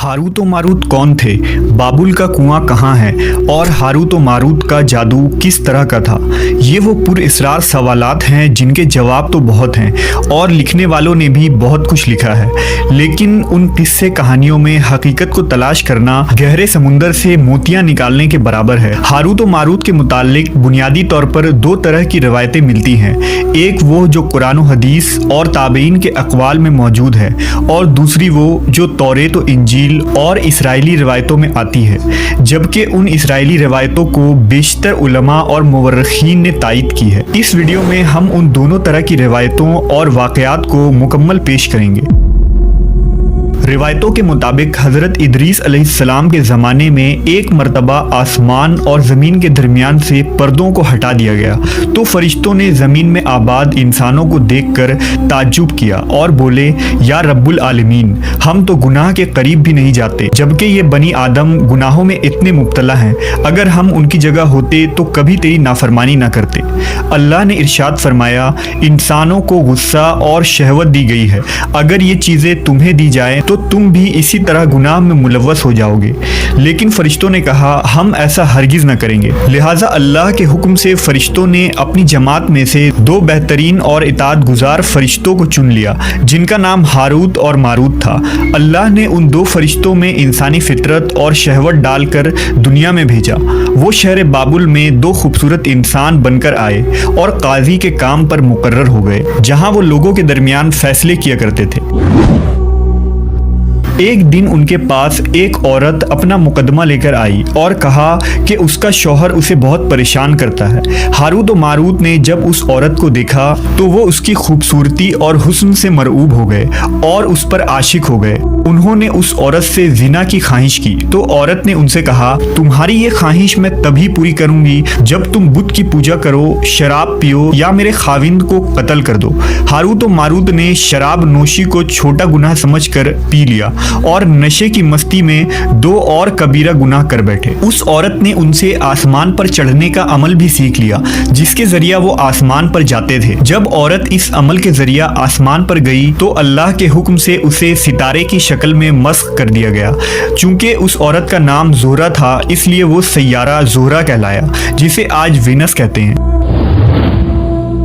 Harut व Marut कौन थे, बाबुल का कुआं कहाँ है और हारूत व मारूत का जादू किस तरह का था। ये वो पुरअसरार सवालात हैं जिनके जवाब तो बहुत हैं और लिखने वालों ने भी बहुत कुछ लिखा है, लेकिन उन किस्से कहानियों में हकीकत को तलाश करना गहरे समुंदर से मोतियां निकालने के बराबर है। हारूत व मारूत के मुतालिक बुनियादी तौर पर दो तरह की रवायतें मिलती हैं, एक वो जो कुरान व हदीस और ताबईन के अक़वाल में मौजूद है और दूसरी वो जो तौरेत व इंजील और इसराइली रवायतों में आती है, जबकि उन इसराइली रवायतों को बेशतर उलमा और मुवर्रिखीन ने तायद की है। इस वीडियो में हम उन दोनों तरह की रवायतों और वाक़यात को मुकम्मल पेश करेंगे। रिवायतों के मुताबिक हज़रत इदरीस अलैहिस्सलाम के ज़माने में एक मरतबा आसमान और ज़मीन के दरमियान से पर्दों को हटा दिया गया तो फरिश्तों ने ज़मीन में आबाद इंसानों को देखकर ताज्जुब किया और बोले, या रब्बुल आलमीन, हम तो गुनाह के करीब भी नहीं जाते, जबकि ये बनी आदम गुनाहों में इतने मुब्तला हैं। अगर हम उनकी जगह होते तो कभी तेरी नाफरमानी ना करते। अल्लाह ने इरशाद फरमाया, इंसानों को गुस्सा और शहवत दी गई है, अगर ये चीज़ें तुम्हें दी जाए तो तुम भी इसी तरह गुनाह में मुलव्वस हो जाओगे। लेकिन फरिश्तों ने कहा, हम ऐसा हरगिज़ न करेंगे। लिहाजा अल्लाह के हुक्म से फरिश्तों ने अपनी जमात में से दो बेहतरीन और इताअत गुजार फरिश्तों को चुन लिया, जिनका नाम हारूत और मारूत था। अल्लाह ने उन दो फरिश्तों में इंसानी फितरत और शहवत डालकर दुनिया में भेजा। वो शहर बाबुल में दो खूबसूरत इंसान बनकर आए और काजी के काम पर मुकर्रर हो गए, जहाँ वो लोगों के दरमियान फैसले किया करते थे। एक दिन उनके पास एक औरत अपना मुकदमा लेकर आई और कहा कि उसका शौहर उसे बहुत परेशान करता है। हारूत व मारूत ने जब उस औरत को देखा तो वो उसकी खूबसूरती और हुस्न से मरऊब हो गए और उस पर आशिक हो गए। उन्होंने उस औरत से जिना की ख्वाहिश की तो औरत ने उनसे कहा, तुम्हारी ये ख्वाहिश मैं तभी पूरी करूंगी जब तुम बुत की पूजा करो, शराब पियो या मेरे खाविंद को कत्ल कर दो। हारूत व मारूत ने शराब नोशी को छोटा गुनाह समझकर पी लिया और नशे की मस्ती में दो और कबीरा गुनाह कर बैठे। उस औरत ने उनसे आसमान पर चढ़ने का अमल भी सीख लिया, जिसके जरिया वो आसमान पर जाते थे। जब औरत इस अमल के जरिया आसमान पर गई तो अल्लाह के हुक्म से उसे सितारे की शक्ल में मस्ख कर दिया गया। चूंकि उस औरत का नाम ज़ोहरा था, इसलिए वो सैयारा ज़ोहरा कहलाया, जिसे आज वीनस कहते हैं।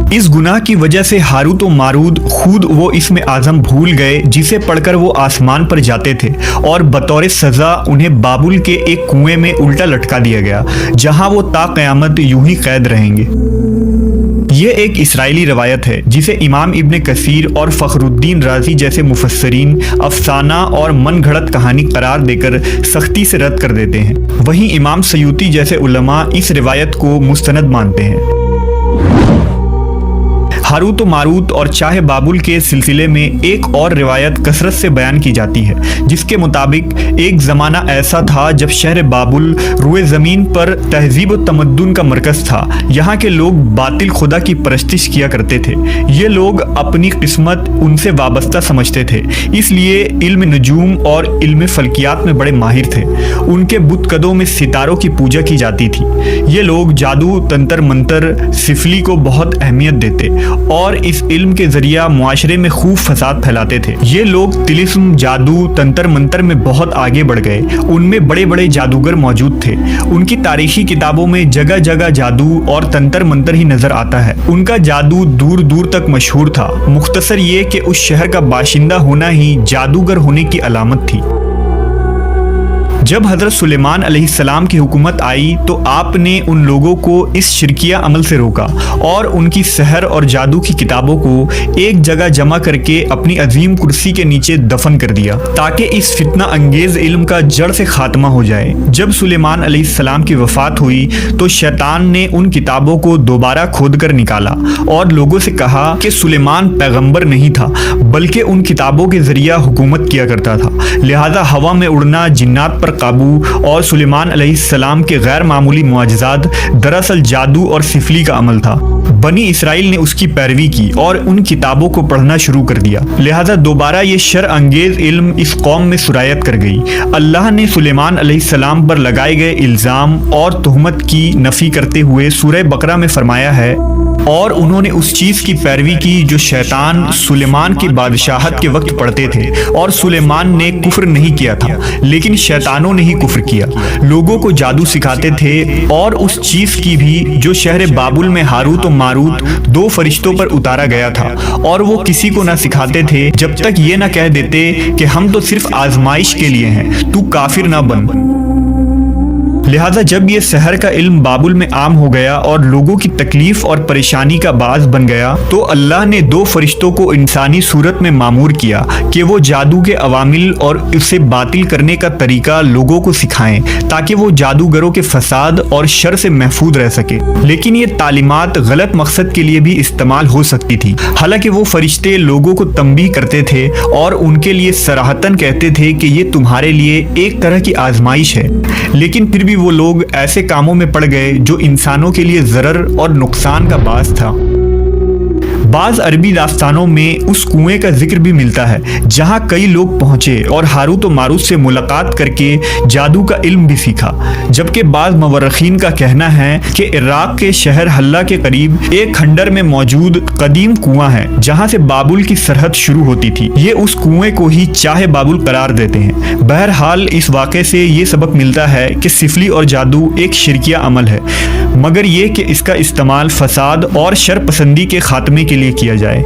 इस गुनाह की वजह से हारूत व मारूत खुद वो इसमें आज़म भूल गए जिसे पढ़कर वो आसमान पर जाते थे और बतौर सज़ा उन्हें बाबुल के एक कुएं में उल्टा लटका दिया गया, जहां वो ता क़यामत यूं ही कैद रहेंगे। ये एक इसराइली रवायत है जिसे इमाम इब्न कसीर और फ़खरुद्दीन राज़ी जैसे मुफस्सरीन अफसाना और मन घड़त कहानी करार देकर सख्ती से रद्द कर देते हैं। वहीं इमाम सयूती जैसे उलमा इस रिवायत को मुस्तनद मानते हैं। हारूत व मारूत और चाहे बाबुल के सिलसिले में एक और रिवायत कसरत से बयान की जाती है, जिसके मुताबिक एक ज़माना ऐसा था जब शहर बाबुल रुए ज़मीन पर तहजीब व तमद्दुन का मरकज़ था। यहाँ के लोग बातिल खुदा की परस्तिश किया करते थे। ये लोग अपनी किस्मत उनसे वाबस्ता समझते थे, इसलिए इल्म नजूम और इल्म फल्कियात में बड़े माहिर थे। उनके बुतकदों में सितारों की पूजा की जाती थी। ये लोग जादू, तंत्र मंत्र, सिफली को बहुत अहमियत देते और इस इल्म के जरिया मुआशरे में खूब फसाद फैलाते थे। ये लोग तिलिस्म, जादू, तंत्र मंत्र में बहुत आगे बढ़ गए। उनमें बड़े बड़े जादूगर मौजूद थे। उनकी तारीखी किताबों में जगह जगह जादू और तंत्र मंत्र ही नजर आता है। उनका जादू दूर दूर तक मशहूर था। मुख्तसर ये कि उस शहर का बाशिंदा होना ही जादूगर होने की अलामत थी। जब हज़रत सुलेमान अलैहिस्सलाम की हुकूमत आई तो आपने उन लोगों को इस शिरकिया अमल से रोका और उनकी सहर और जादू की किताबों को एक जगह जमा करके अपनी अजीम कुर्सी के नीचे दफन कर दिया, ताकि इस फितना अंगेज इल्म का जड़ से खात्मा हो जाए। जब सुलेमान अलैहिस्सलाम की वफात हुई तो शैतान ने उन किताबों को दोबारा खोद कर निकाला और लोगों से कहा कि सुलेमान पैगंबर नहीं था, बल्कि उन किताबों के जरिया हुकूमत किया करता था। लिहाजा हवा में उड़ना, जिन्नात पर काबू और सुलेमान अलैहिस्सलाम के गैर मामूली मुआजिज़ात दरअसल जादू और सिफली का अमल था। बनी इसराइल ने उसकी पैरवी की और उन किताबों को पढ़ना शुरू कर दिया। लिहाजा दोबारा ये शर अंगेज इल्म इस कौम में सुरायत कर गई। अल्लाह ने सुलेमान अलैहिस्सलाम पर लगाए गए इल्ज़ाम और तुहमत की नफ़ी करते हुए सूरह बकरा में फरमाया है, اور انہوں نے اس چیز کی پیروی کی جو شیطان سلیمان کی بادشاہت کے وقت پڑھتے تھے، اور سلیمان نے کفر نہیں کیا تھا لیکن شیطانوں نے ہی کفر کیا۔ لوگوں کو جادو سکھاتے تھے اور اس چیز کی بھی جو شہر بابل میں ہاروت و ماروت دو فرشتوں پر اتارا گیا تھا، اور وہ کسی کو نہ سکھاتے تھے جب تک یہ نہ کہہ دیتے کہ ہم تو صرف آزمائش کے لیے ہیں، تو کافر نہ بن۔ لہذا جب یہ سحر کا علم بابل میں عام ہو گیا اور لوگوں کی تکلیف اور پریشانی کا باعث بن گیا، تو اللہ نے دو فرشتوں کو انسانی صورت میں مامور کیا کہ وہ جادو کے عوامل اور اسے باطل کرنے کا طریقہ لوگوں کو سکھائیں تاکہ وہ جادوگروں کے فساد اور شر سے محفوظ رہ سکے۔ لیکن یہ تعلیمات غلط مقصد کے لیے بھی استعمال ہو سکتی تھی، حالانکہ وہ فرشتے لوگوں کو تنبیہ کرتے تھے اور ان کے لیے صراحتاً کہتے تھے کہ یہ تمہارے لیے ایک طرح کی آزمائش ہے، لیکن پھر بھی وہ لوگ ایسے کاموں میں پڑ گئے جو انسانوں کے لیے ضرر اور نقصان کا باعث تھا۔ بعض عربی داستانوں میں اس کنویں کا ذکر بھی ملتا ہے جہاں کئی لوگ پہنچے اور ہاروت و ماروت سے ملاقات کر کے جادو کا علم بھی سیکھا، جبکہ بعض مورخین کا کہنا ہے کہ عراق کے شہر حلہ کے قریب ایک کھنڈر میں موجود قدیم کنواں ہے جہاں سے بابل کی سرحد شروع ہوتی تھی۔ یہ اس کنویں کو ہی چاہ بابل قرار دیتے ہیں۔ بہرحال اس واقعے سے یہ سبق ملتا ہے کہ سفلی اور جادو ایک شرکیہ عمل ہے، مگر یہ کہ اس کا استعمال فساد اور شر پسندی کے خاتمے کے لیے کیا جائے۔